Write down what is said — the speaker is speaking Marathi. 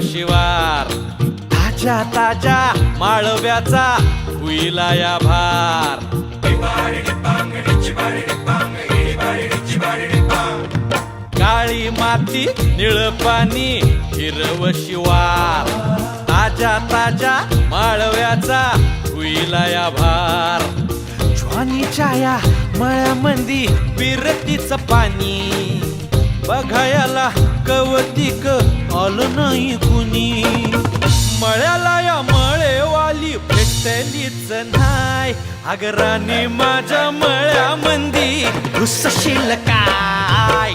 शिवार ताज्या ताज्या माळव्याचा हुईला या भार काळी माती निळ पाणी हिरव शिवार ताज्या ताज्या माळव्याचा हुईला या भार ज्वानीच्या या मळ्यामंदी बिरतीच पाणी बघायला कवतिक आलं नाही कुणी मळ्याला या मळेवाली भेटलीच नाय अगराने माझ्या मळ्यामंदी घुसशील काय